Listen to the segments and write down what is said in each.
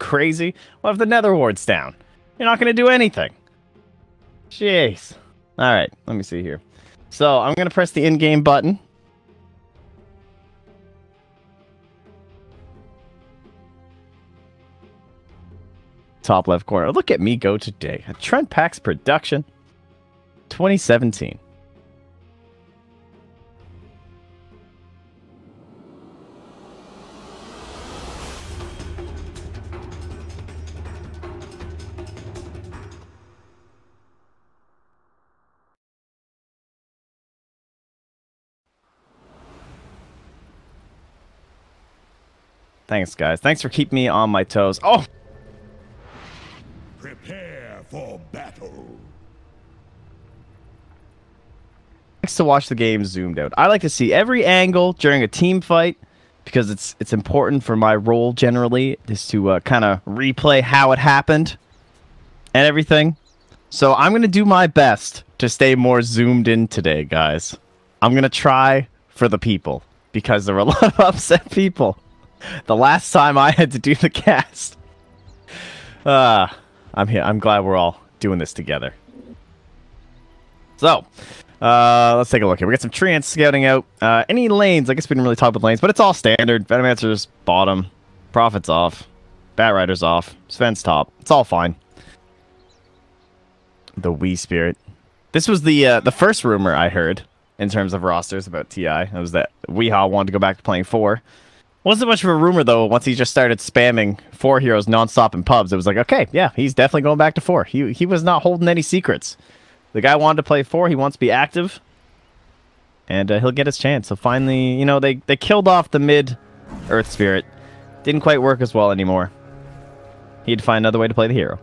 crazy? What if the nether ward's down? You're not going to do anything. Jeez. Alright, let me see here. So, I'm going to press the in-game button. Top left corner. Look at me go today. A Trent Pax production. 2017. Thanks, guys. Thanks for keeping me on my toes. Oh! Prepare for battle. Likes to watch the game zoomed out. I like to see every angle during a team fight because it's important for my role generally is to kind of replay how it happened and everything. So I'm going to do my best to stay more zoomed in today, guys. I'm going to try for the people because there were a lot of upset people the last time I had to do the cast. I'm here. I'm glad we're all doing this together. So, let's take a look here. We got some treants scouting out. Any lanes? I guess we didn't really talk about lanes, but it's all standard. Venomancer's bottom. Prophet's off. Batrider's off. Sven's top. It's all fine. The Wii Spirit. This was the first rumor I heard in terms of rosters about TI. It was that Weehaw wanted to go back to playing 4. Wasn't much of a rumor, though, once he just started spamming 4 heroes nonstop in pubs. It was like, okay, yeah, he's definitely going back to 4. He was not holding any secrets. The guy wanted to play 4. He wants to be active. And he'll get his chance. So finally, you know, they killed off the mid-Earth Spirit. Didn't quite work as well anymore. He had to find another way to play the hero.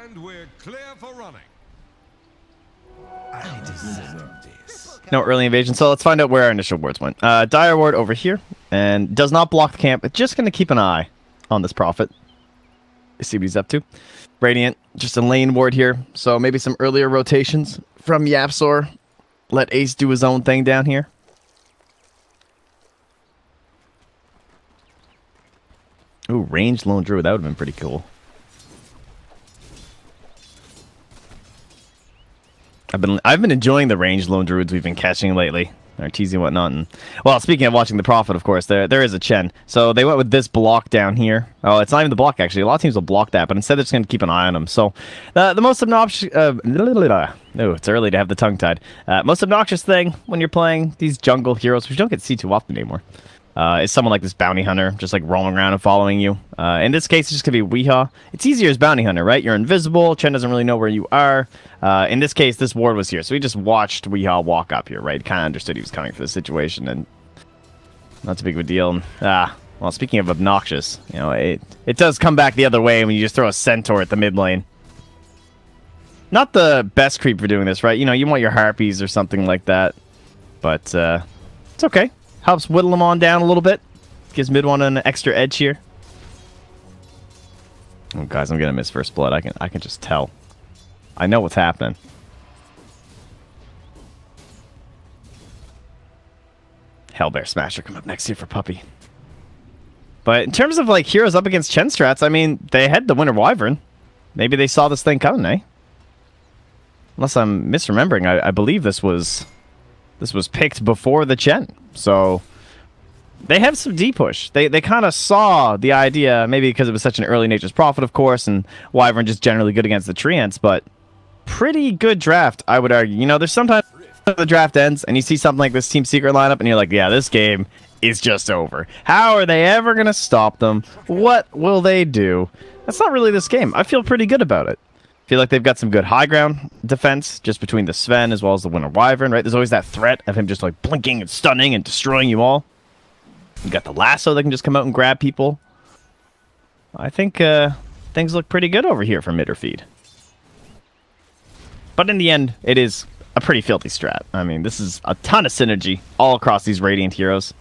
And we're clear for running. I deserve this. No early invasion, so let's find out where our initial wards went. Dire Ward over here, and does not block the camp. Just going to keep an eye on this Prophet. See what he's up to. Radiant, just a lane ward here, so maybe some earlier rotations from Yapsor. Let Ace do his own thing down here. Ooh, ranged Lone Druid, that would have been pretty cool. I've been enjoying the ranged Lone Druids we've been catching lately. Arteezy and whatnot. And, well, speaking of watching the Prophet, of course, there is a Chen. So they went with this block down here. Oh, it's not even the block, actually. A lot of teams will block that, but instead they're just going to keep an eye on them. So the most obnoxious... oh, it's early to have the tongue-tied. Most obnoxious thing when you're playing these jungle heroes, which you don't get to see too often anymore, is someone like this Bounty Hunter, just like roaming around and following you. In this case, it's just going to be Weehaw. It's easier as Bounty Hunter, right? You're invisible. Chen doesn't really know where you are. In this case, this ward was here, so he just watched Weehaw walk up here, right? Kind of understood he was coming for the situation, and not too big of a deal. Well, speaking of obnoxious, you know, it does come back the other way when you just throw a Centaur at the mid lane. Not the best creep for doing this, right? You know, you want your Harpies or something like that, but it's okay. Helps whittle them on down a little bit. Gives mid one an extra edge here. Oh, guys, I'm gonna miss first blood. I can just tell. I know what's happening. Hellbear Smasher come up next here for Puppy. But in terms of like heroes up against Chen strats, I mean, they had the Winter Wyvern. Maybe they saw this thing coming, eh? Unless I'm misremembering, I believe this was picked before the Chen. So they have some D-push. They kind of saw the idea, maybe because it was such an early Nature's Prophet, of course, and Wyvern just generally good against the Treants, but pretty good draft, I would argue. You know, there's sometimes the draft ends, and you see something like this Team Secret lineup, and you're like, yeah, this game is just over. How are they ever going to stop them? What will they do? That's not really this game. I feel pretty good about it. Feel like they've got some good high ground defense just between the Sven as well as the Winter Wyvern, right? There's always that threat of him just like blinking and stunning and destroying you all. You got the lasso that can just come out and grab people. I think things look pretty good over here for MidOrFeed. But in the end, it is a pretty filthy strat. I mean, this is a ton of synergy all across these Radiant heroes.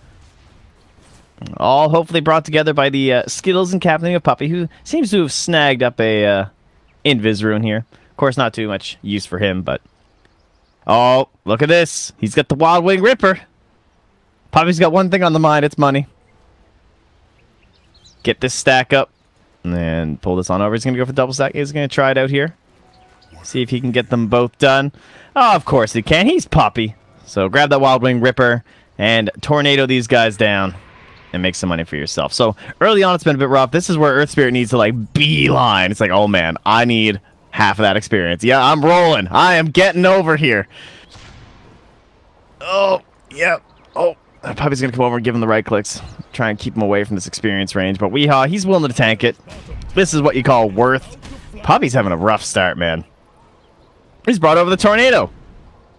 All hopefully brought together by the skills and captaining of Puppy, who seems to have snagged up a Invis rune here. Of course, not too much use for him, but... Oh, look at this. He's got the Wild Wing Ripper. Puppy's got one thing on the mind. It's money. get this stack up, and then pull this on over. He's going to go for double stack. He's going to try it out here. See if he can get them both done. Oh, of course he can. He's Puppy. So grab that Wild Wing Ripper and tornado these guys down and make some money for yourself. So early on, it's been a bit rough. This is where Earth Spirit needs to, like, beeline. It's like, oh, man, I need half of that experience. Yeah, I'm rolling. I am getting over here. Oh, yeah. Oh, Puppy's going to come over and give him the right clicks. Try and keep him away from this experience range. But he's willing to tank it. This is what you call worth. Puppy's having a rough start, man. He's brought over the tornado.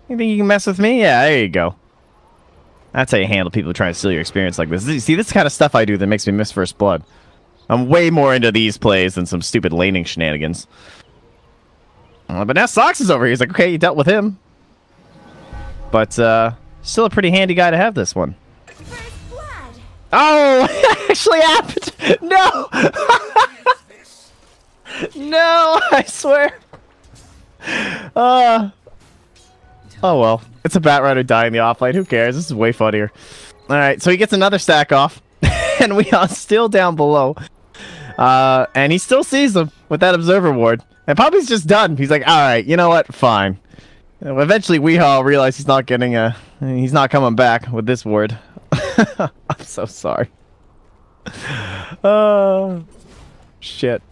You think you can mess with me? Yeah, there you go. That's how you handle people trying to steal your experience like this. See, this kind of stuff I do that makes me miss First Blood. I'm way more into these plays than some stupid laning shenanigans. But now Sox is over here. He's like, okay, you dealt with him. But, still a pretty handy guy to have this one. Oh, it actually happened. No. No, I swear. Oh, well. It's a Batrider dying the offlane. Who cares? This is way funnier. Alright, so he gets another stack off. And we are still down below. And he still sees them with that Observer Ward. And Puppy's just done. He's like, alright, you know what? Fine. Eventually, Weehaw realized he's not getting he's not coming back with this ward. I'm so sorry. Oh, shit.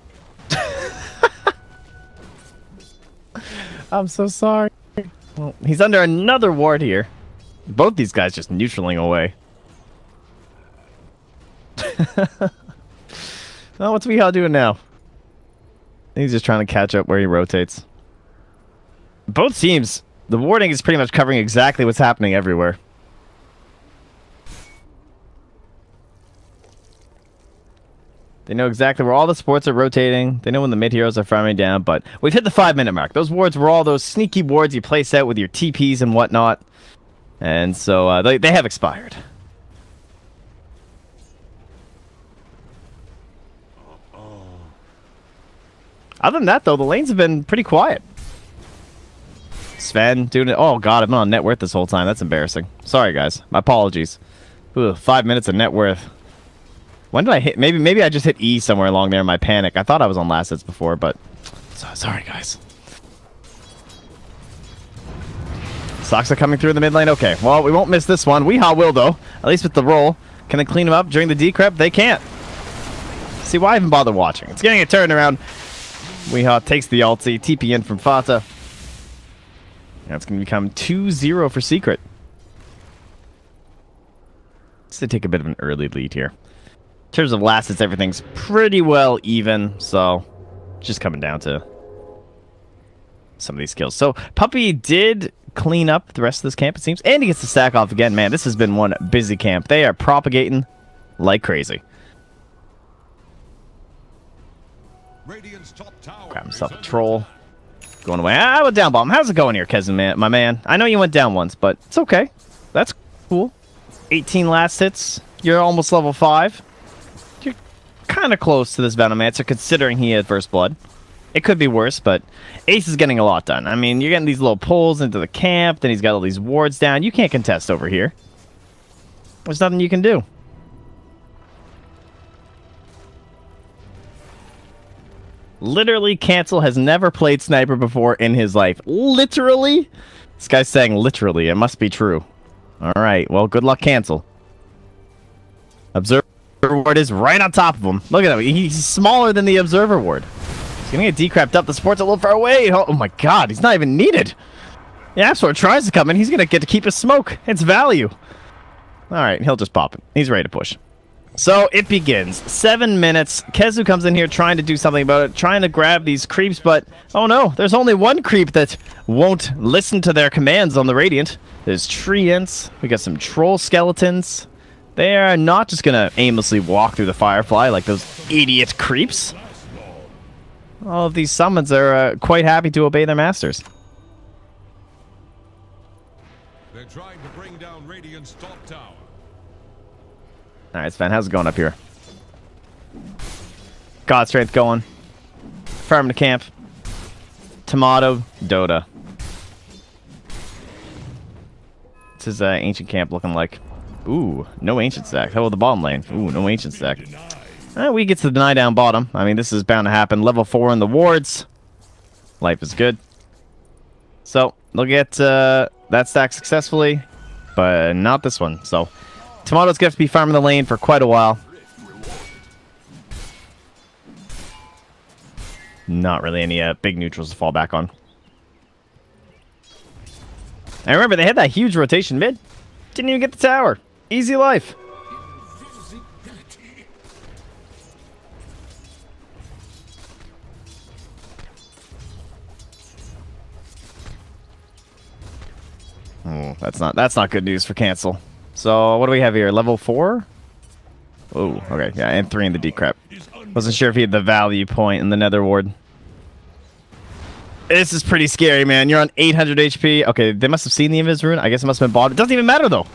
I'm so sorry. Well, he's under another ward here. Both these guys just neutraling away. Oh, what's Weehaw doing now? He's just trying to catch up where he rotates. Both teams, the warding is pretty much covering exactly what's happening everywhere. They know exactly where all the supports are rotating. They know when the mid-heroes are farming down, but we've hit the 5-minute mark. Those wards were all those sneaky wards you place out with your TPs and whatnot. And so they have expired. Other than that, though, the lanes have been pretty quiet. Sven doing it. Oh, God, I've been on net worth this whole time. That's embarrassing. Sorry, guys. My apologies. Ooh, 5 minutes of net worth. When did I hit? Maybe I just hit E somewhere along there in my panic. I thought I was on last hits before, but sorry, guys. Sox are coming through the mid lane. Okay, well, we won't miss this one. Weehaw will, though. At least with the roll. Can they clean him up during the decrep? They can't. See, why even bother watching? It's getting a turn around. Weehaw takes the ulti. TP in from Fata. Now it's going to become 2-0 for Secret. Just to take a bit of an early lead here. In terms of last hits, everything's pretty well even, so just coming down to some of these skills. So Puppy did clean up the rest of this camp, it seems, and he gets the stack off again. Man, this has been one busy camp. They are propagating like crazy. Grab himself a troll. Going away. I went down bomb. How's it going here, Kezen, man? My man. I know you went down once, but it's okay. That's cool. 18 last hits. You're almost level 5. You're kind of close to this Venomancer, considering he had First Blood. It could be worse, but Ace is getting a lot done. I mean, you're getting these little pulls into the camp, then he's got all these wards down. You can't contest over here. There's nothing you can do. Literally, Cancel has never played Sniper before in his life. Literally? This guy's saying literally. It must be true. Alright, well, good luck, Cancel. Observer Ward is right on top of him. Look at him. He's smaller than the Observer Ward. He's gonna get decrapped up. The support's a little far away. Oh my god, he's not even needed. The Absol tries to come in. He's gonna get to keep his smoke. It's value. Alright, he'll just pop it. He's ready to push. So it begins. 7 minutes. Kezu comes in here trying to do something about it, trying to grab these creeps, but oh no, there's only one creep that won't listen to their commands on the Radiant. There's Treants. We got some Troll Skeletons. They are not just gonna aimlessly walk through the Firefly like those idiot creeps. All of these summons are quite happy to obey their masters. They're trying to bring down Radiant's top tower. Alright, Sven, how's it going up here? God Strength going. Farm to camp. Tomato, Dota. This is ancient camp looking like. Ooh, no ancient stack. How about the bottom lane? Ooh, no ancient stack. We get to deny down bottom. I mean, this is bound to happen. Level 4 in the wards. Life is good. So, they'll get that stack successfully, but not this one. So, Tomato's going to have to be farming the lane for quite a while. Not really any big neutrals to fall back on. And remember, they had that huge rotation mid. Didn't even get the tower. Easy life. Oh, that's not good news for cancel. So what do we have here? Level 4? Oh, okay, yeah, and 3 in the decrep. Wasn't sure if he had the value point in the nether ward. This is pretty scary, man. You're on 800 HP. Okay, they must have seen the invis rune. I guess it must have been bought. It doesn't even matter though.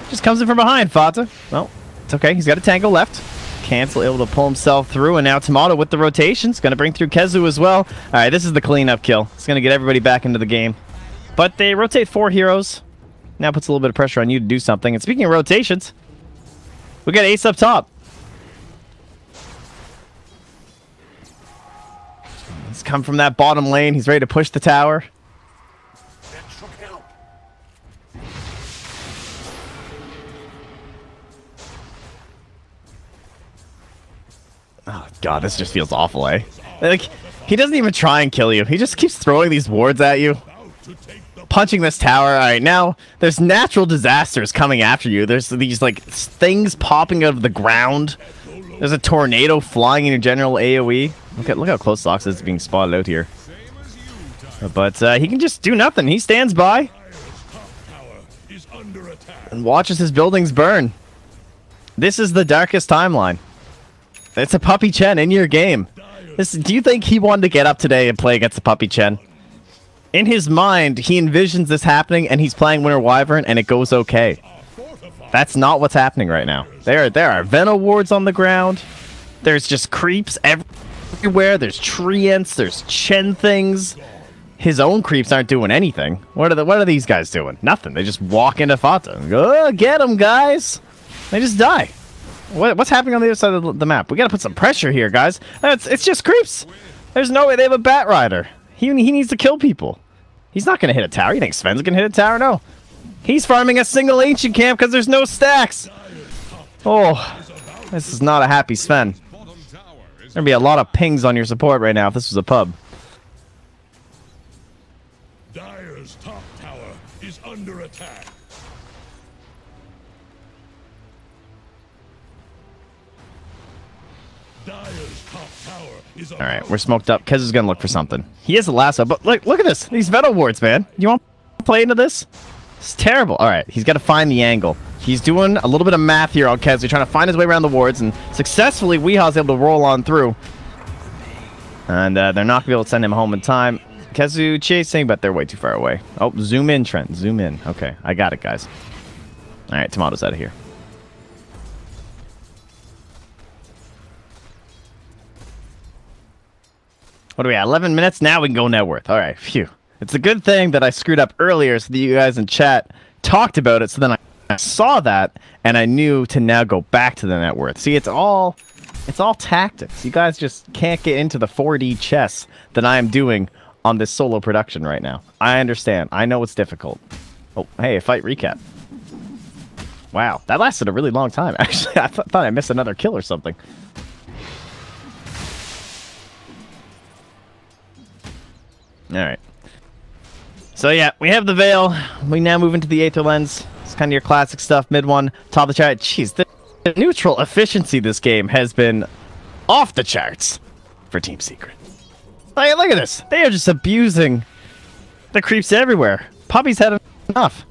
Just comes in from behind, Fata. Well, it's okay. He's got a tango left. Cancel able to pull himself through, and now Tomato with the rotations. Going to bring through Kezu as well. All right, this is the cleanup kill. It's going to get everybody back into the game. But they rotate 4 heroes. Now puts a little bit of pressure on you to do something. And speaking of rotations, we got Ace up top. He's come from that bottom lane. He's ready to push the tower. Oh, God, this just feels awful, eh? Like, he doesn't even try and kill you. He just keeps throwing these wards at you. Punching this tower. All right, now there's natural disasters coming after you. There's these like things popping out of the ground. There's a tornado flying in your general AoE. Look how close Lox is being spotted out here. But he can just do nothing. He stands by and watches his buildings burn. This is the darkest timeline. It's a Puppy Chen in your game. Do you think he wanted to get up today and play against a Puppy Chen? In his mind, he envisions this happening, and he's playing Winter Wyvern, and it goes okay. That's not what's happening right now. There are Veno wards on the ground. There's just creeps everywhere. There's Treants. There's Chen things. His own creeps aren't doing anything. What are these guys doing? Nothing. They just walk into Fata and go, oh, get them, guys. They just die. What's happening on the other side of the map? We gotta put some pressure here, guys. It's just creeps. There's no way they have a Bat Rider. He needs to kill people. He's not going to hit a tower. You think Sven's going to hit a tower? No. He's farming a single ancient camp because there's no stacks. Oh, this is not a happy Sven. There's going to be a lot of pings on your support right now if this was a pub. Dire's top tower is under attack. All right, we're smoked up. Kez is going to look for something. He has a lasso, but look at this. These Veto wards, man. You want to play into this? It's terrible. All right, he's got to find the angle. He's doing a little bit of math here on Kez. He's trying to find his way around the wards, and successfully, Weeha's able to roll on through. And they're not going to be able to send him home in time. Kezu chasing, but they're way too far away. Oh, zoom in, Trent. Zoom in. Okay, I got it, guys. All right, Tomato's out of here. What do we have? 11 minutes? Now we can go net worth. All right, phew. It's a good thing that I screwed up earlier so that you guys in chat talked about it, so then I saw that, and I knew to now go back to the net worth. See, it's all tactics. You guys just can't get into the 4D chess that I am doing on this solo production right now. I understand. I know it's difficult. Oh, hey, a fight recap. Wow, that lasted a really long time, actually. I thought I missed another kill or something. Alright. So yeah, we have the Veil. We now move into the Aether Lens. It's kind of your classic stuff. Mid one, top of the chart. Jeez, the neutral efficiency this game has been off the charts for Team Secret. Like, look at this. They are just abusing the creeps everywhere. Puppy's had enough.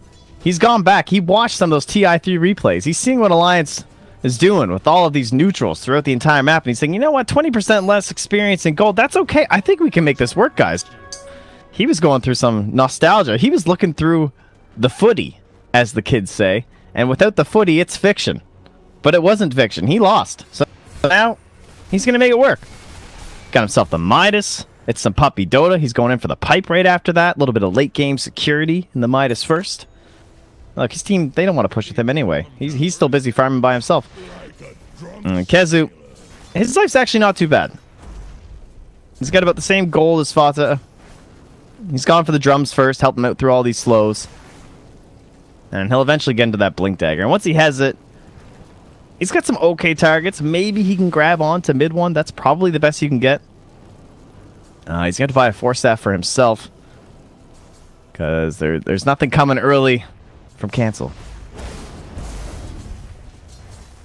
He's gone back. He watched some of those TI3 replays. He's seeing what Alliance is doing with all of these neutrals throughout the entire map. And he's saying, you know what? 20% less experience in gold. That's okay. I think we can make this work, guys. He was going through some nostalgia. He was looking through the footy, as the kids say. And without the footy, it's fiction. But it wasn't fiction. He lost. So now, he's going to make it work. Got himself the Midas. It's some puppy Dota. He's going in for the pipe right after that. A little bit of late game security in the Midas first. Look, his team, they don't want to push with him anyway. He's still busy farming by himself. Kezu his life's actually not too bad. He's got about the same gold as Fata. He's gone for the drums first, help him out through all these slows. And he'll eventually get into that blink dagger. And once he has it, he's got some okay targets. Maybe he can grab on to mid one. That's probably the best you can get. He's going to buy a 4-staff for himself. Because there's nothing coming early from Cancel.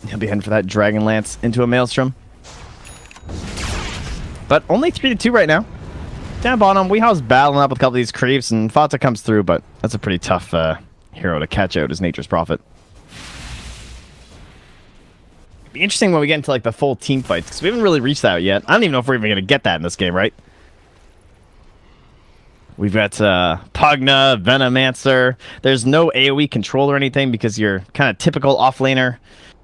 He'll be heading for that Dragon Lance into a Maelstrom. But only 3-2 right now. Down bottom, Weehaw's battling up with a couple of these creeps, and Fata comes through, but that's a pretty tough hero to catch out as Nature's Prophet. It'd be interesting when we get into like the full team fights, because we haven't really reached that yet. I don't even know if we're even going to get that in this game, right? We've got Pugna, Venomancer. There's no AoE control or anything because you're kind of typical offlaner.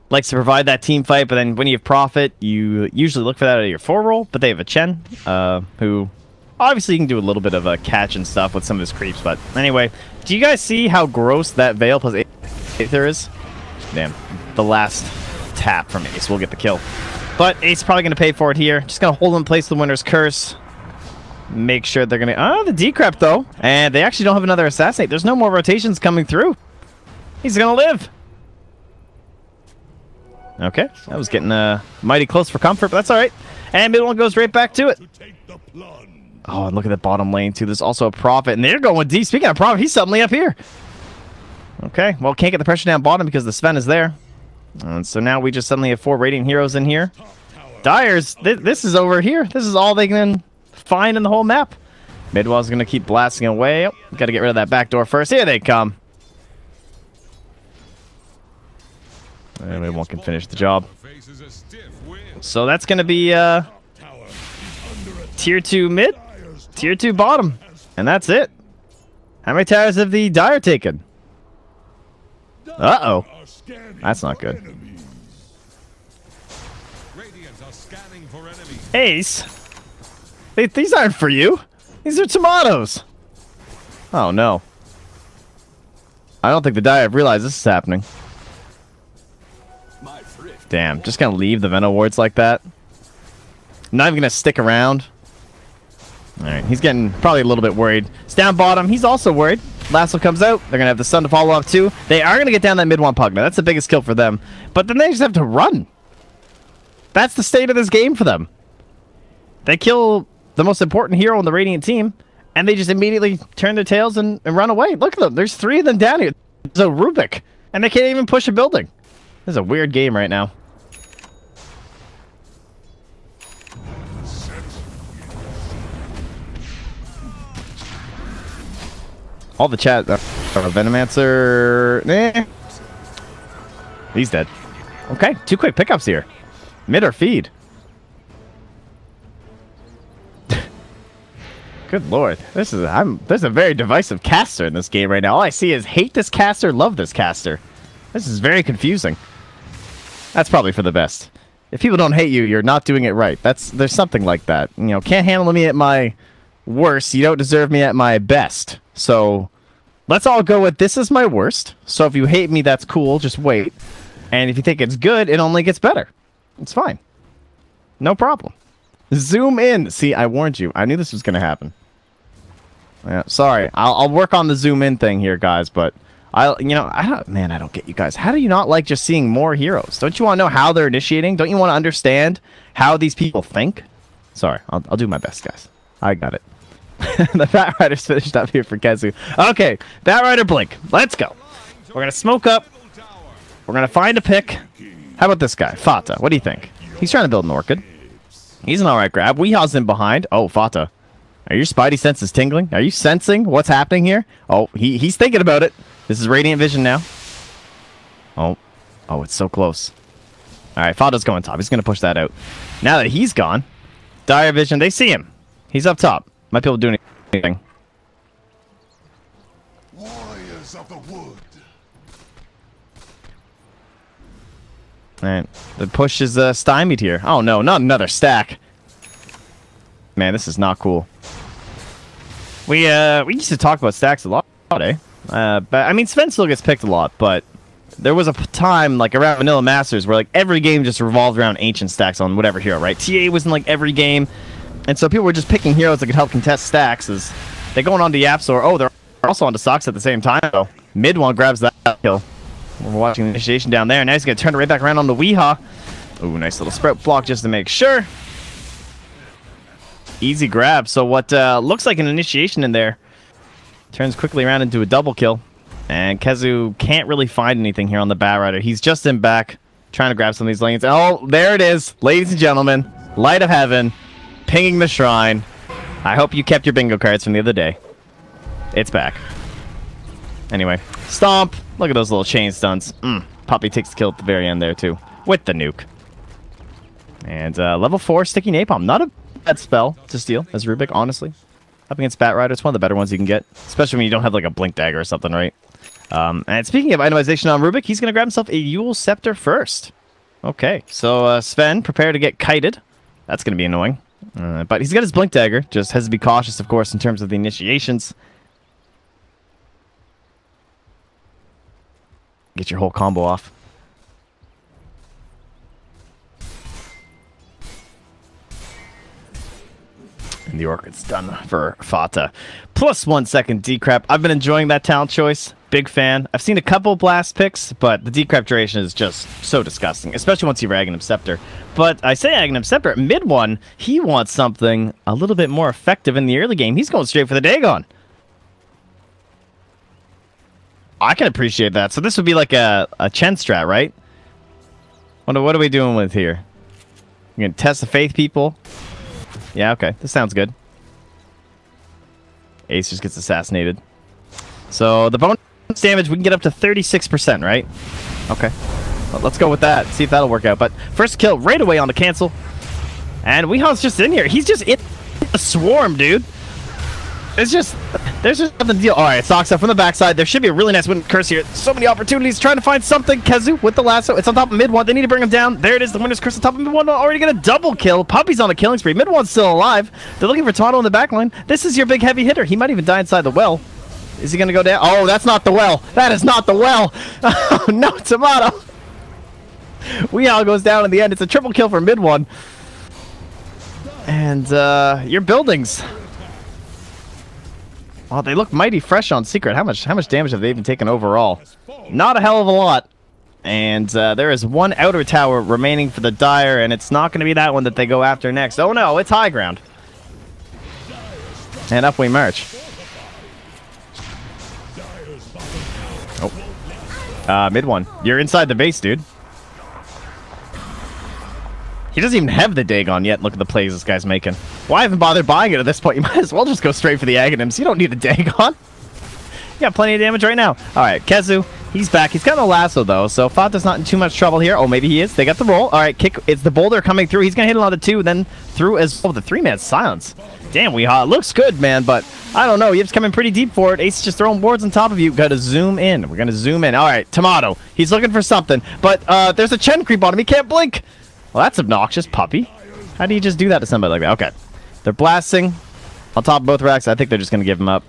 Likes to provide that team fight, but then when you have Prophet, you usually look for that out of your 4 roll. But they have a Chen, who obviously can do a little bit of a catch and stuff with some of his creeps. But anyway, do you guys see how gross that Veil plus Aether is? Damn, the last tap from Ace will get the kill. But Ace is probably going to pay for it here. Just going to hold in place the Winter's Curse. Make sure they're going to... Oh, the decrep, though. And they actually don't have another Assassinate. There's no more rotations coming through. He's going to live. Okay. That was getting mighty close for comfort, but that's all right. And mid one goes right back to it. Oh, and look at the bottom lane, too. There's also a Prophet, and they're going deep. Speaking of Prophet, he's suddenly up here. Okay. Well, can't get the pressure down bottom because the Sven is there. And so now we just suddenly have 4 Radiant heroes in here. Dyers, this is over here. This is all they can... find in the whole map. Midwell's going to keep blasting away. Oh, got to get rid of that back door first. Here they come. And Midwell can finish the job. So that's going to be tier 2 mid, tier 2 bottom. And that's it. How many towers have the Dire taken? Uh-oh. That's not good. Ace. These aren't for you. These are tomatoes. Oh, no. I don't think the Dire have realized this is happening. Damn, just gonna leave the Venom wards like that. Not even gonna stick around. Alright, he's getting probably a little bit worried. It's down bottom. He's also worried. Lasso comes out. They're gonna have the Sun to follow up too. They are gonna get down that mid one Pugna. That's the biggest kill for them. But then they just have to run. That's the state of this game for them. They kill the most important hero on the Radiant team, and they just immediately turn their tails and run away. Look at them. There's 3 of them down here. There's a Rubik, and they can't even push a building. This is a weird game right now. All the chat are Venomancer. He's dead. Okay, 2 quick pickups here. MidOrFeed. Good lord. There's a very divisive caster in this game right now. All I see is hate this caster, love this caster. This is very confusing. That's probably for the best. If people don't hate you, you're not doing it right. There's something like that. You know, can't handle me at my worst. You don't deserve me at my best. So let's all go with this is my worst. So if you hate me, that's cool. Just wait. And if you think it's good, it only gets better. It's fine. No problem. Zoom in. See, I warned you. I knew this was going to happen. Yeah, sorry. I'll work on the zoom in thing here, guys, but I don't get you guys. How do you not like just seeing more heroes? Don't you want to know how they're initiating? Don't you want to understand how these people think? Sorry, I'll do my best, guys. I got it. The Bat Rider's finished up here for Kezu. Okay, Bat Rider Blink. Let's go. We're going to smoke up. We're going to find a pick. How about this guy? Fata. What do you think? He's trying to build an Orchid. He's an alright grab. Weehaw's in behind. Oh, Fata. Are your spidey senses tingling? Are you sensing what's happening here? Oh, he's thinking about it. This is Radiant Vision now. Oh, it's so close. Alright, Fata's going top. He's going to push that out. Now that he's gone, Dire Vision, they see him. He's up top. Might be able to do anything. Warriors of the wood. Alright, the push is stymied here. Oh no, not another stack. Man, this is not cool. We used to talk about stacks a lot, eh? But I mean, Sven still gets picked a lot, but there was a time, like, around Vanilla Masters where, like, every game just revolved around ancient stacks on whatever hero, right? TA was in, like, every game. And so people were just picking heroes that could help contest stacks as they're going on to Yapsor. Oh, they're also on to Sox at the same time, though. Mid one grabs that kill. We're watching the initiation down there. Now he's going to turn it right back around on the Weehaw. Ooh, nice little sprout block just to make sure. Easy grab. So what looks like an initiation in there turns quickly around into a double kill. And Kezu can't really find anything here on the Bat Rider. He's just in back, trying to grab some of these lanes. Oh, there it is. Ladies and gentlemen, Light of Heaven, pinging the shrine. I hope you kept your bingo cards from the other day. It's back. Anyway, stomp. Look at those little chain stunts. Puppy takes the kill at the very end there, too, with the nuke. And level 4 Sticky Napalm. Not a bad spell to steal as Rubik, honestly. Up against Bat Rider, it's one of the better ones you can get, especially when you don't have like a Blink Dagger or something, right? And speaking of itemization on Rubik, he's going to grab himself a Yule Scepter first. Okay, so Sven, prepare to get kited. That's going to be annoying. But he's got his Blink Dagger. Just has to be cautious, of course, in terms of the initiations. Get your whole combo off. And the Orchid's done for Fata. Plus 1 second decrep. I've been enjoying that talent choice. Big fan. I've seen a couple blast picks, but the decrep duration is just so disgusting, especially once you have Aghanim Scepter. But I say Aghanim Scepter, at mid one, he wants something a little bit more effective in the early game. He's going straight for the Dagon. I can appreciate that. So this would be like a Chen strat, right? What are we doing with here? You're going to test the faith people? Yeah, okay. This sounds good. Ace just gets assassinated. So the bonus damage, we can get up to 36%, right? Okay. Well, let's go with that. See if that'll work out. But first kill right away on the cancel. And Weehaw's just in here. He's just in the swarm, dude. There's just nothing to deal. All right, Sox up from the backside. There should be a really nice win curse here. So many opportunities trying to find something. Kezu with the lasso. It's on top of mid one. They need to bring him down. There it is. The winner's curse on top of mid one. Already got a double kill. Puppy's on a killing spree. Mid one's still alive. They're looking for Tomato in the back line. This is your big heavy hitter. He might even die inside the well. Is he going to go down? Oh, that's not the well. That is not the well. Oh, no, Tomato. Weehaw goes down in the end. It's a triple kill for mid one. And your buildings. Oh, they look mighty fresh on Secret. How much damage have they even taken overall? Not a hell of a lot. And there is one outer tower remaining for the Dire, and it's not going to be that one that they go after next. Oh no, it's high ground. And up we march. Oh. Mid one. You're inside the base, dude. He doesn't even have the Dagon yet. Look at the plays this guy's making. Why even bother buying it at this point? You might as well just go straight for the Aghanims. You don't need a Dagon. You got plenty of damage right now. All right, Kezu, he's back. He's got a lasso, though, so Fata's not in too much trouble here. Oh, maybe he is. They got the roll. All right, kick. It's the boulder coming through. He's going to hit it on the 2, then through as well. The 3-man silence. Damn, Weehaw. Looks good, man, but I don't know. Yip's coming pretty deep for it. Ace is just throwing wards on top of you. Got to zoom in. We're going to zoom in. All right, Tomato. He's looking for something, but there's a Chen creep on him. He can't blink. Well, that's obnoxious, Puppy. How do you just do that to somebody like that? Okay. They're blasting on top of both racks. I think they're just going to give him up.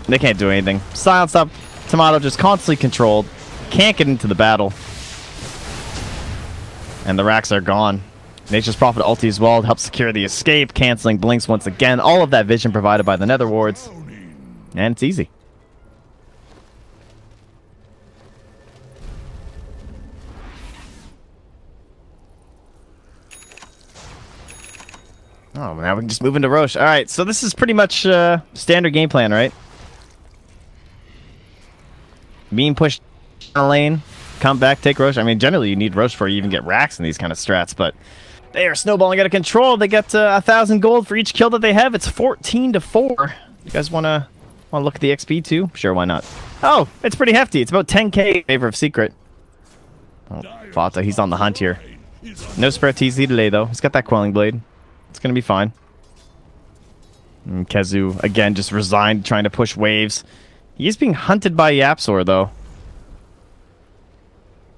They can't do anything. Silence up. Tomato just constantly controlled. Can't get into the battle. And the racks are gone. Nature's Prophet ulti as well to help secure the escape. Canceling blinks once again. All of that vision provided by the Nether wards. And it's easy. Oh, now we can just move into Roche. All right, so this is pretty much standard game plan, right? Being pushed down a lane, come back, take Roche. I mean, generally you need Roche before you even get racks in these kind of strats, but they are snowballing out of control. They get 1,000 gold for each kill that they have. It's 14-4. You guys want to look at the XP too? Sure, why not? Oh, it's pretty hefty. It's about 10k in favor of Secret. Oh, Fata, he's on the hunt here. No spread TZ delay, though. He's got that Quelling Blade. It's going to be fine. And Kezu, again, just resigned, trying to push waves. He is being hunted by Yapsor, though.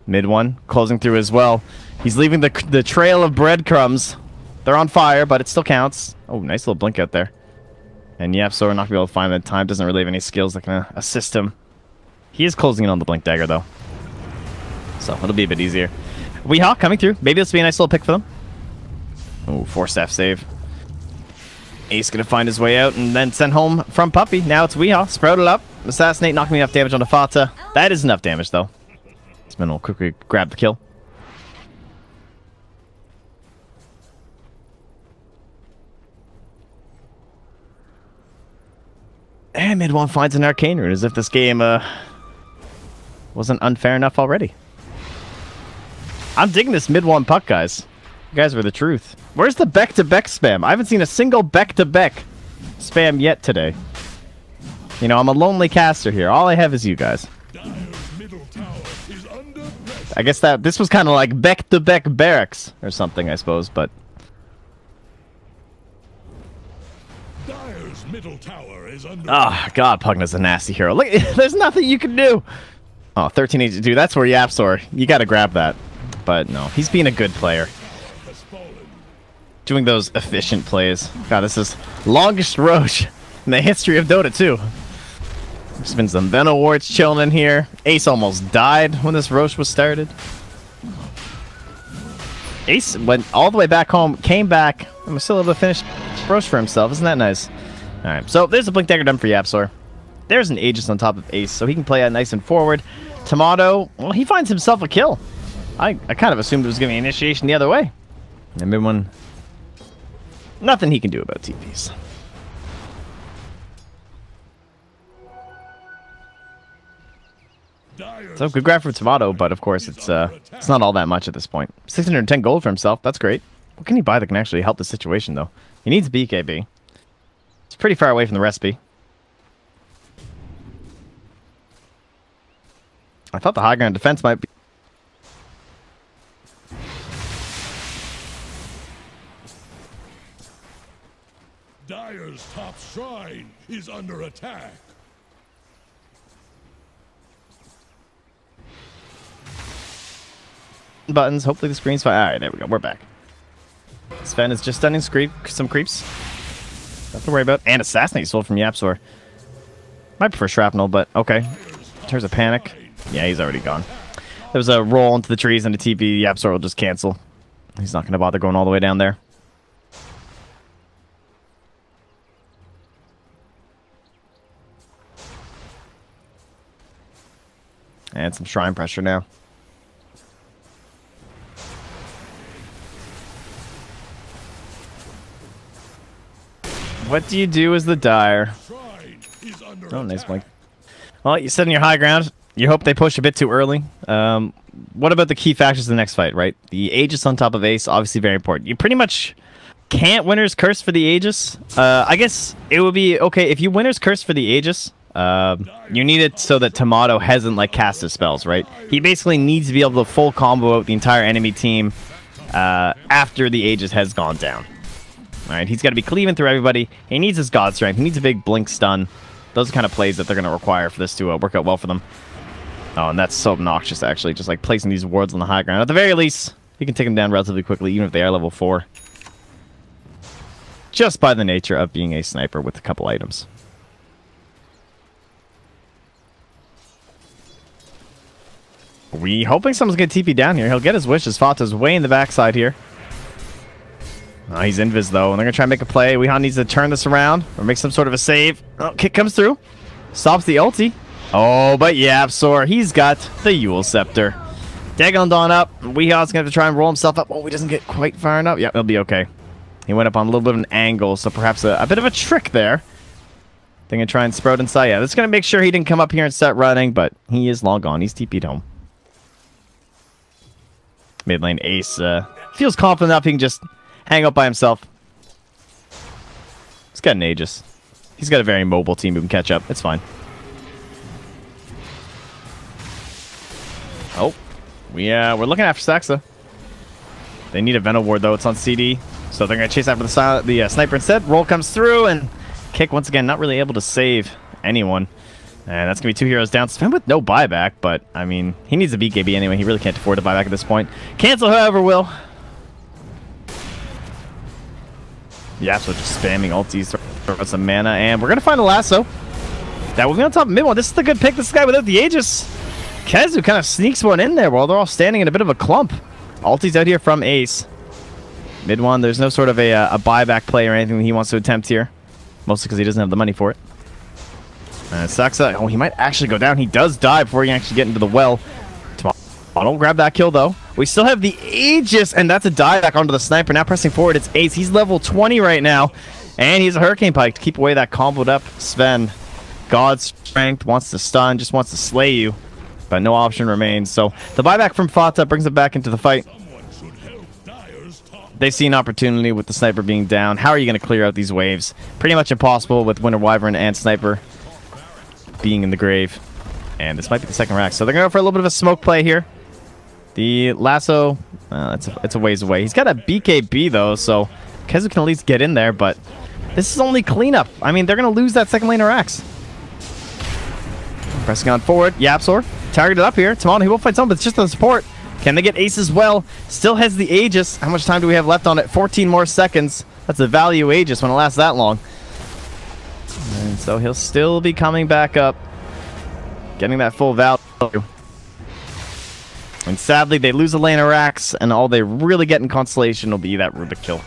Mid one, closing through as well. He's leaving the trail of breadcrumbs. They're on fire, but it still counts. Oh, nice little blink out there. And Yapsor not going to be able to find the time. Doesn't really have any skills that can assist him. He is closing in on the Blink Dagger, though. So it'll be a bit easier. Weehawk coming through. Maybe this will be a nice little pick for them. Oh, 4-staff save. Ace gonna find his way out and then send home from Puppey. Now it's Weehawk. Sprouted up. Assassinate, knocking me enough damage on the Fata. That is enough damage, though. Spin will quickly grab the kill. And Mid1 finds an arcane rune, as if this game wasn't unfair enough already. I'm digging this Mid1 puck, guys. You guys were the truth. Where's the Beck-to-Beck spam? I haven't seen a single Beck-to-Beck spam yet today. You know, I'm a lonely caster here. All I have is you guys. I guess that this was kind of like Beck-to-Beck barracks or something, I suppose, but... Oh, God, Pugna's a nasty hero. Look, there's nothing you can do. Oh, 1382. That's where Yapsor. You got to grab that. But no, he's being a good player. Doing those efficient plays. God, this is longest Roche in the history of Dota 2. There's been some Venom wards chilling in here. Ace almost died when this Roche was started. Ace went all the way back home, came back, and was still able to finish Roche for himself. Isn't that nice? Alright, so there's a Blink Dagger done for Yapsor. There's an Aegis on top of Ace, so he can play out nice and forward. Tomato, well, he finds himself a kill. I kind of assumed it was going to be initiation the other way. And Mid1, nothing he can do about TPs. So good grab for Tomato, but of course it's not all that much at this point. 610 gold for himself, that's great. What can he buy that can actually help the situation though? He needs BKB. It's pretty far away from the recipe. I thought the high ground defense might be... Dire's top shrine is under attack. Buttons, hopefully the screen's fine. Alright, there we go, we're back. Sven is just stunning some creeps. Nothing to worry about. And Assassinate sold from Yapsor. Might prefer Shrapnel, but okay. In terms of panic, yeah, he's already gone. There was a roll into the trees and a TP. Yapsor will just cancel. He's not going to bother going all the way down there. And some shrine pressure now. What do you do as the Dire? Oh, nice blink. Well, you sit in your high ground. You hope they push a bit too early. What about the key factors of the next fight, right? The Aegis on top of Ace, obviously very important. You pretty much can't Winner's Curse for the Aegis. I guess it would be okay if you Winner's Curse for the Aegis. You need it so that Tomato hasn't like cast his spells, right? He basically needs to be able to full combo out the entire enemy team after the Aegis has gone down. Alright, he's got to be cleaving through everybody. He needs his God Strength. He needs a big blink stun. Those are kind of plays that they're going to require for this to work out well for them. Oh, and that's so obnoxious, actually. Just like placing these wards on the high ground. At the very least, you can take them down relatively quickly, even if they are level 4. Just by the nature of being a sniper with a couple items. We hoping someone's going to TP down here. He'll get his wishes. Fata's way in the backside here. Oh, he's invis though, and they're going to try and make a play. Weehan needs to turn this around or make some sort of a save. Oh, kick comes through. Stops the ulti. Oh, but Yapsor, he's got the Yule Scepter. Dagon on up. Weehan's going to have to try and roll himself up. Oh, he doesn't get quite far enough. Yep, he'll be okay. He went up on a little bit of an angle, so perhaps a bit of a trick there. They're going to try and sprout inside. Yeah, that's going to make sure he didn't come up here and start running, but he is long gone. He's TP'd home. Mid lane Ace feels confident enough he can just hang up by himself. He's got an Aegis. He's got a very mobile team who can catch up. It's fine. Oh, we're looking after Saxa. They need a Venom ward though. It's on CD, so they're gonna chase after the sniper instead. Roll comes through and kick once again. Not really able to save anyone. And that's going to be 2 heroes down. Sven with no buyback, but, I mean, he needs a BKB anyway. He really can't afford to buyback at this point. Cancel, however, will. Yeah, so just spamming ultis, throw some mana, and we're going to find a lasso. That will be on top of mid one. This is the good pick. This guy without the Aegis. Kezu kind of sneaks one in there while they're all standing in a bit of a clump. Ulti's out here from Ace. Mid one, there's no sort of a buyback play or anything that he wants to attempt here. Mostly because he doesn't have the money for it. Saxa, oh, he might actually go down. He does die before he can actually get into the well. Don't grab that kill, though. We still have the Aegis, and that's a dive back onto the sniper. Now pressing forward, it's Ace. He's level 20 right now, and he's a Hurricane Pike to keep away that comboed up Sven. God's strength, wants to stun, just wants to slay you, but no option remains. So the buyback from Fata brings him back into the fight. They see an opportunity with the sniper being down. How are you going to clear out these waves? Pretty much impossible with Winter Wyvern and sniper being in the grave. And this might be the second rack. So they're going to go for a little bit of a smoke play here. The lasso, it's a ways away. He's got a BKB, though, so Kezu can at least get in there, but this is only cleanup. I mean, they're going to lose that second lane of racks. Pressing on forward. Yapsor targeted up here. Tamon, he will fight someone, but it's just the support. Can they get Ace as well? Still has the Aegis. How much time do we have left on it? 14 more seconds. That's a value Aegis when it lasts that long. And so he'll still be coming back up, getting that full value. And sadly, they lose a lane of racks, and all they really get in consolation will be that Rubik kill.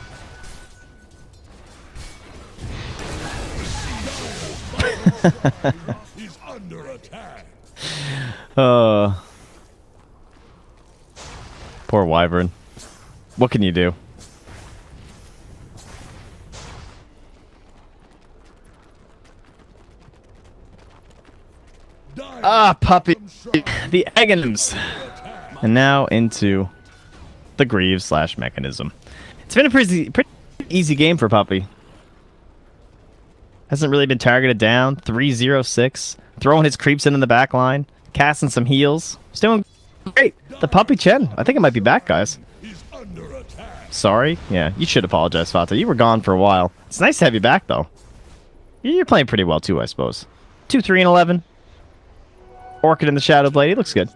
He's under attack. Poor Wyvern. What can you do? Ah, puppy. The Aghanims. And now into the Greaves / Mechanism. It's been a pretty easy game for Puppy. Hasn't really been targeted down. 3-0-6. Throwing his creeps in the back line. Casting some heals. He's doing great. The Puppy Chen. I think it might be back, guys. Sorry. Yeah, you should apologize, Fata. You were gone for a while. It's nice to have you back, though. You're playing pretty well, too, I suppose. 2-3-11. Orchid in the Shadow Blade. He looks good.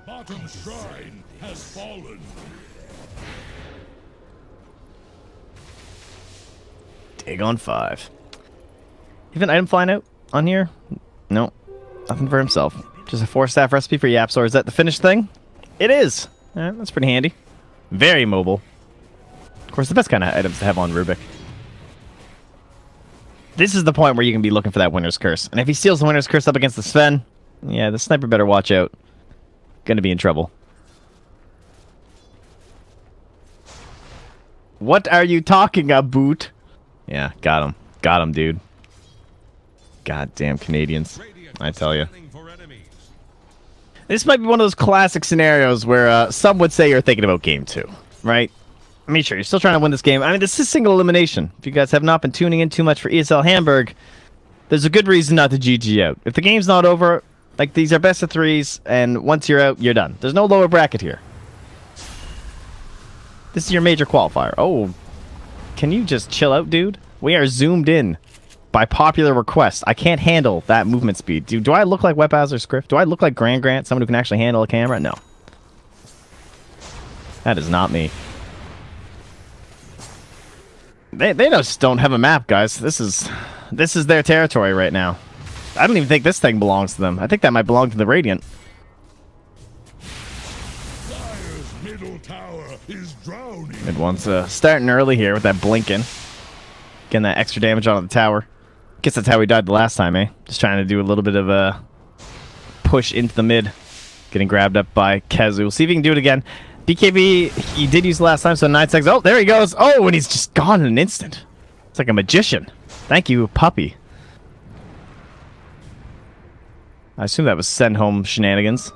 Dig on 5. You have an item flying out on here? No. Nothing for himself. Just a 4-staff recipe for Yapsor. Is that the finished thing? It is. Alright, that's pretty handy. Very mobile. Of course, the best kind of items to have on Rubik. This is the point where you can be looking for that Winter's Curse. And if he steals the Winter's Curse up against the Sven, yeah, the sniper better watch out. Gonna be in trouble. What are you talking about? Yeah, got him. Got him, dude. Goddamn Canadians. I tell you. This might be one of those classic scenarios where some would say you're thinking about game 2, right? I mean, sure, you're still trying to win this game. I mean, this is single elimination. If you guys have not been tuning in too much for ESL Hamburg, there's a good reason not to GG out. If the game's not over, like, these are best of 3s, and once you're out, you're done. There's no lower bracket here. This is your major qualifier. Oh, can you just chill out, dude? We are zoomed in by popular request. I can't handle that movement speed. Do I look like Webaz or Scrift? Do I look like Grant, someone who can actually handle a camera? No. That is not me. They just don't have a map, guys. This is their territory right now. I don't even think this thing belongs to them. I think that might belong to the Radiant. Mid one's starting early here with that blinking. Getting that extra damage on the tower. Guess that's how we died the last time, eh? Just trying to do a little bit of a push into the mid. Getting grabbed up by Kezu. We'll see if he can do it again. BKB, he did use the last time, so 9 seconds. Oh, there he goes. Oh, and he's just gone in an instant. It's like a magician. Thank you, Puppy. I assume that was send home shenanigans.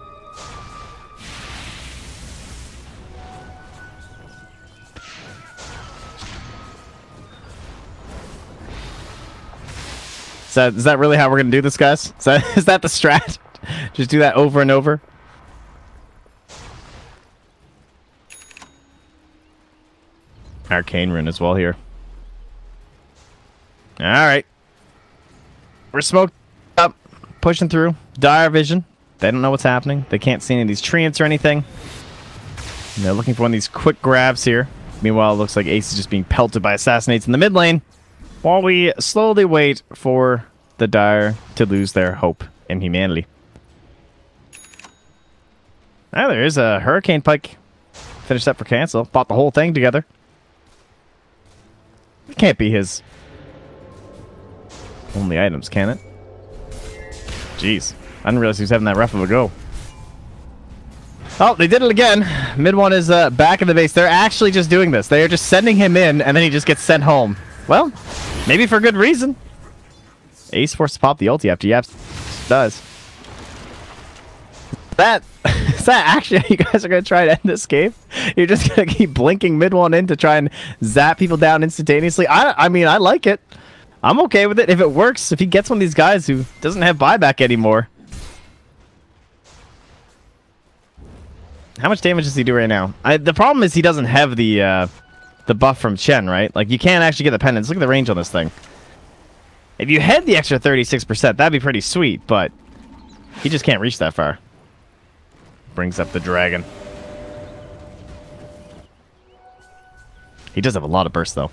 Is that really how we're gonna do this, guys? Is that the strat? Just do that over and over? Arcane Rune as well here. Alright. We're smoked up. Pushing through. Dire vision. They don't know what's happening. They can't see any of these treants or anything. And they're looking for one of these quick grabs here. Meanwhile, it looks like Ace is just being pelted by assassinates in the mid lane. While we slowly wait for the Dire to lose their hope in humanity. Ah, there is a Hurricane Pike. Finished up for cancel. Bought the whole thing together. It can't be his only items, can it? Jeez. I didn't realize he was having that rough of a go. Oh, they did it again. Mid one is back in the base. They're actually just doing this. They are just sending him in, and then he just gets sent home. Well, maybe for good reason. Ace forced to pop the ulti after Yaps does. Is that actually how you guys are going to try to end this game? You're just going to keep blinking mid one in to try and zap people down instantaneously? I mean, I like it. I'm okay with it if it works. If he gets one of these guys who doesn't have buyback anymore. How much damage does he do right now? The problem is he doesn't have the buff from Chen, right? Like, you can't actually get the pendants. Look at the range on this thing. If you had the extra 36%, that'd be pretty sweet, but he just can't reach that far. Brings up the dragon. He does have a lot of burst, though.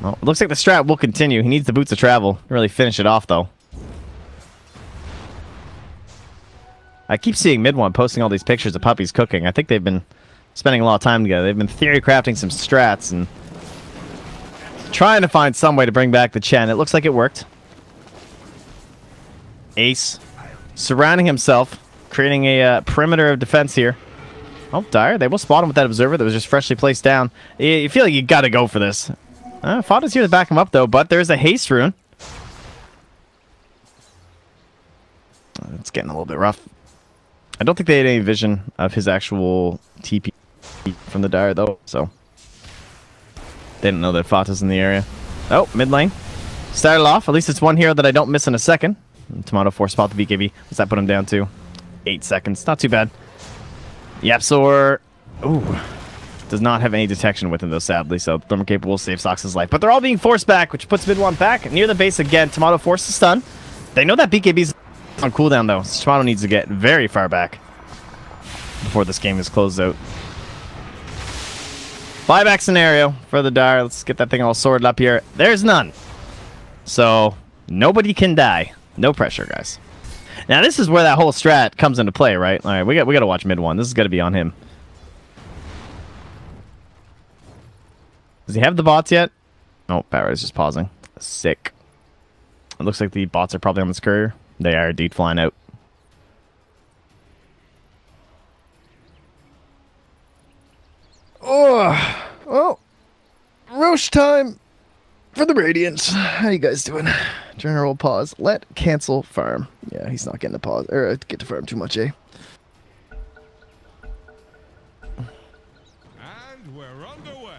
Well, it looks like the strat will continue. He needs the boots of travel to really finish it off, though. I keep seeing mid one posting all these pictures of puppies cooking. I think they've been spending a lot of time together. They've been theory crafting some strats and trying to find some way to bring back the Chen. It looks like it worked. Ace surrounding himself, creating a perimeter of defense here. Oh, Dire. They will spot him with that observer that was just freshly placed down. You feel like you got to go for this. Fada's here to back him up, though, but there's a haste rune. It's getting a little bit rough. I don't think they had any vision of his actual TP from the Dire, though, so they didn't know that Fata's in the area. Oh, mid lane. Started off. At least it's one hero that I don't miss in a second. Tomato force spot the BKB. What's that put him down to? 8 seconds. Not too bad. Yapsor, ooh, does not have any detection with him, though, sadly, so Thermal Cape will save Sox's life. But they're all being forced back, which puts mid one back near the base again. Tomato forces stun. They know that BKB's on cooldown, though. So Tomato needs to get very far back before this game is closed out. Buyback scenario for the Dire. Let's get that thing all sorted up here. There's none. So nobody can die. No pressure, guys. Now this is where that whole strat comes into play, right? All right, we got to watch mid one. This is going to be on him. Does he have the bots yet? Oh, power is just pausing. Sick. It looks like the bots are probably on this courier. They are indeed flying out. Oh, Roche time for the Radiants. How you guys doing? General pause. Let cancel farm. Yeah, he's not getting to pause or get to farm too much, eh? And we're underway.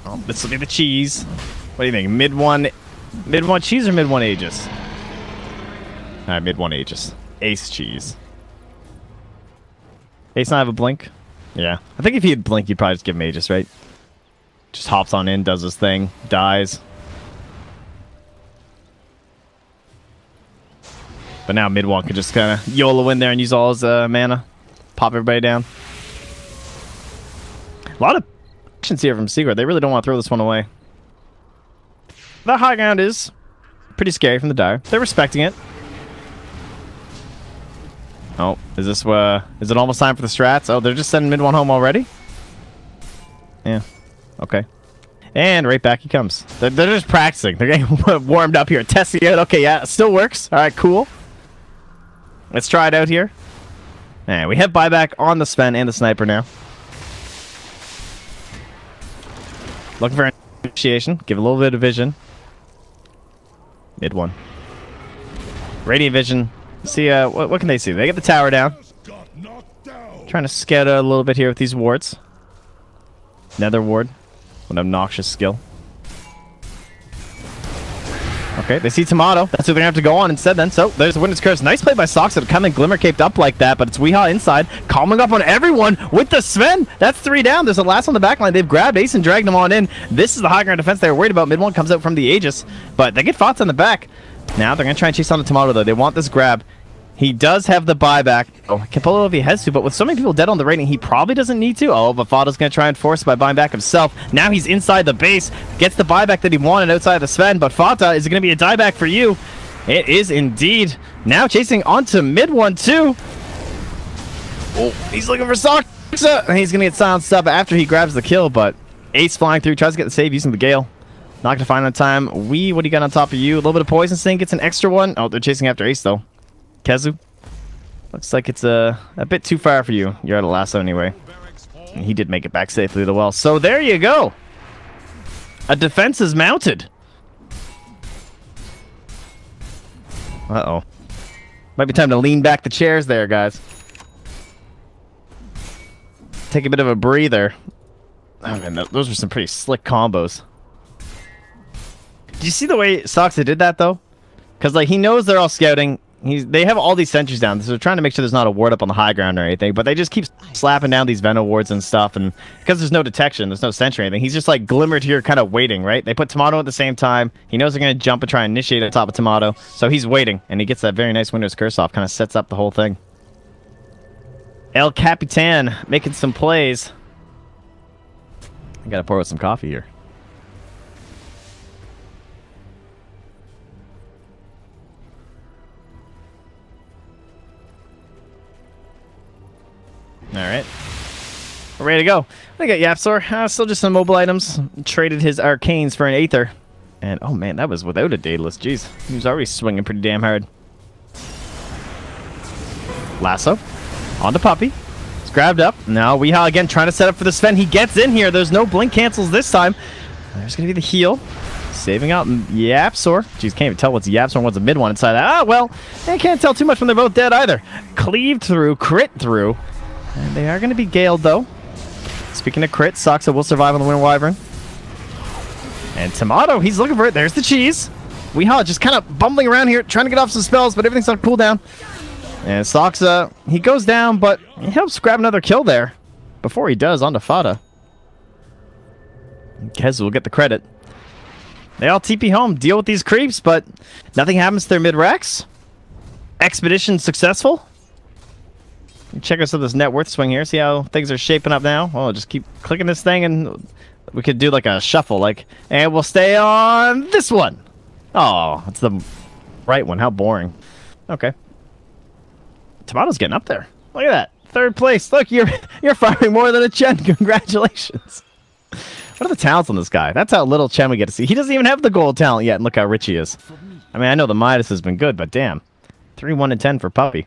Oh, this will be the cheese. What do you think? Mid one cheese or mid one Aegis? Alright, mid one Aegis. Ace cheese. Ace not have a blink? Yeah. I think if he had blink, you'd probably just give him Aegis, right? Just hops on in, does his thing, dies. But now mid one can just kind of YOLO in there and use all his mana. Pop everybody down. A lot of actions here from Secret. They really don't want to throw this one away. The high ground is pretty scary from the Dire. They're respecting it. Oh, is it almost time for the strats? Oh, they're just sending mid one home already? Yeah. Okay. And right back he comes. They're just practicing. They're getting warmed up here. Testing it. Okay, yeah, it still works. Alright, cool. Let's try it out here. And we have buyback on the Sven and the Sniper now. Looking for initiation. Give a little bit of vision. Mid one. Radiant vision. See, what can they see? They get the tower down. Trying to scout out a little bit here with these wards. Nether ward. An obnoxious skill. Okay, they see Tomato. That's who they're going to have to go on instead then. So, there's the Witness Curse. Nice play by Sox to come and Glimmer caped up like that, but it's Weehaw inside. Calming up on everyone with the Sven. That's 3 down. There's a last on the back line. They've grabbed Ace and dragged him on in. This is the high ground defense they were worried about. Mid one comes out from the Aegis, but they get Fots on the back. Now they're going to try and chase on the Tomato, though. They want this grab. He does have the buyback. Oh, can pull it if he has to, but with so many people dead on the rating, he probably doesn't need to. Oh, but Fata's going to try and force it by buying back himself. Now he's inside the base, gets the buyback that he wanted outside of the Sven, but Fata, is it going to be a dieback for you? It is indeed. Now chasing onto mid one, too. Oh, he's looking for Soxa, and he's going to get silenced up after he grabs the kill, but Ace flying through, tries to get the save using the Gale. Not going to find that time. What do you got on top of you? A little bit of Poison Sting, gets an extra one. Oh, they're chasing after Ace, though. Kezu, looks like it's a bit too far for you. You're out of lasso anyway. And he did make it back safely to the well. So there you go. A defense is mounted. Uh-oh. Might be time to lean back the chairs there, guys. Take a bit of a breather. Oh, man, those were some pretty slick combos. Did you see the way Soxa did that, though? Because, like, he knows they're all scouting. They have all these sentries down, so they're trying to make sure there's not a ward up on the high ground or anything, but they just keep slapping down these Venom wards and stuff, and because there's no detection, there's no sentry or anything, he's just like glimmered here kind of waiting, right? They put Tomato at the same time. He knows they're going to jump and try and initiate on top of Tomato, so he's waiting, and he gets that very nice Winter's Curse off, kind of sets up the whole thing. El Capitan making some plays. I gotta pour with some coffee here. Alright. We're ready to go. I got Yapsor. Still just some mobile items. Traded his Arcanes for an Aether. And, oh man, that was without a Daedalus. Jeez. He was already swinging pretty damn hard. Lasso. On to Puppey. It's grabbed up. Now Weehaw again trying to set up for the Sven. He gets in here. There's no blink cancels this time. There's going to be the heal. Saving out Yapsor. Jeez, can't even tell what's Yapsor and what's a mid one inside that. Ah, well, I can't tell too much when they're both dead either. Cleave through, crit through. And they are going to be galed, though. Speaking of crit, Soxa will survive on the Winter Wyvern. And Tomato, he's looking for it. There's the cheese. Weehaw just kind of bumbling around here, trying to get off some spells, but everything's on cooldown. And Soxa, he goes down, but he helps grab another kill there. Before he does, onto Fata. Kez will get the credit. They all TP home, deal with these creeps, but nothing happens to their mid-Rex. Expedition successful. Check us out this net worth swing here. See how things are shaping up now. Oh, just keep clicking this thing and we could do like a shuffle, like, and we'll stay on this one. Oh, it's the right one. How boring. Okay. Tomato's getting up there. Look at that. Third place. Look, you're firing more than a Chen. Congratulations. What are the talents on this guy? That's how little Chen we get to see. He doesn't even have the gold talent yet, and look how rich he is. I mean, I know the Midas has been good, but damn. 3, 1, and 10 for Puppey.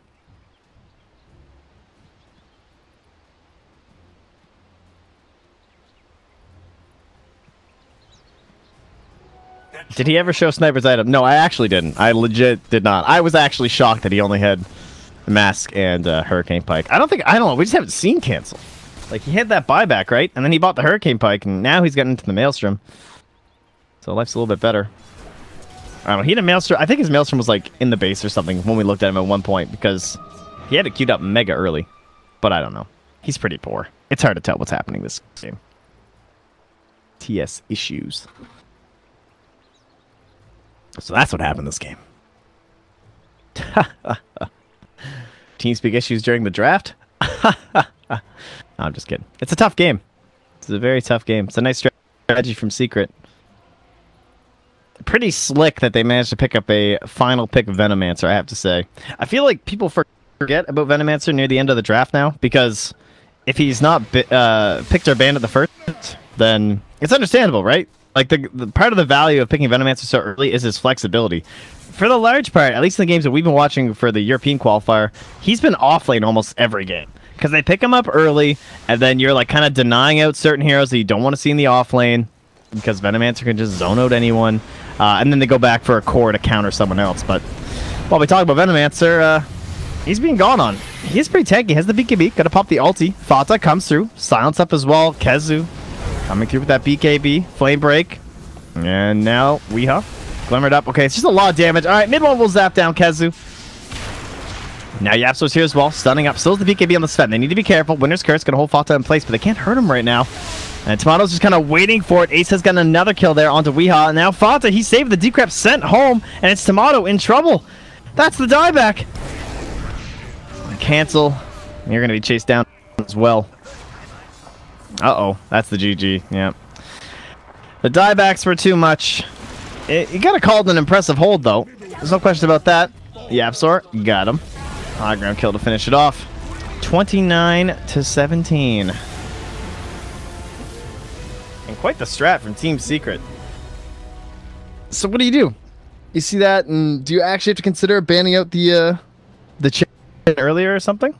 Did he ever show Sniper's item? No, I actually didn't. I legit did not. I was actually shocked that he only had Mask and Hurricane Pike. I don't know. We just haven't seen cancel. Like, he had that buyback, right? And then he bought the Hurricane Pike, and now he's getting into the Maelstrom. So life's a little bit better. I don't know. He had a Maelstrom. I think his Maelstrom was, like, in the base or something when we looked at him at one point, because he had it queued up mega early. But I don't know. He's pretty poor. It's hard to tell what's happening this game. TS issues. So that's what happened this game. TeamSpeak issues during the draft? No, I'm just kidding. It's a tough game. It's a very tough game. It's a nice strategy from Secret. Pretty slick that they managed to pick up a final pick of Venomancer, I have to say. I feel like people forget about Venomancer near the end of the draft now, because if he's not picked or banned at the first, then it's understandable, right? Like, the part of the value of picking Venomancer so early is his flexibility. For the large part, at least in the games that we've been watching for the European qualifier, he's been off-lane almost every game. Because they pick him up early, and then you're like kind of denying out certain heroes that you don't want to see in the off-lane, because Venomancer can just zone out anyone. And then they go back for a core to counter someone else. But while we talk about Venomancer, he's being gone on. He's pretty tanky. He has the BKB. Got to pop the ulti. Fata comes through. Silence up as well. Kezu coming through with that BKB. Flame break. And now Weehaw. Glimmered up. Okay, it's just a lot of damage. All right, mid one will zap down Kezu. Now Yapso's here as well. Stunning up. Still's the BKB on the Sven. They need to be careful. Winter's Curse going to hold Fata in place, but they can't hurt him right now. And Tomato's just kind of waiting for it. Ace has gotten another kill there onto Weehaw. And now Fata, he saved the Decrep, sent home, and it's Tomato in trouble. That's the dieback. Cancel. You're going to be chased down as well. Uh-oh. That's the GG. Yeah. The diebacks were too much. You got to call it an impressive hold, though. There's no question about that. Yapsor, got him. High ground kill to finish it off. 29-17. And quite the strat from Team Secret. So what do? You see that, and do you actually have to consider banning out the chat earlier or something?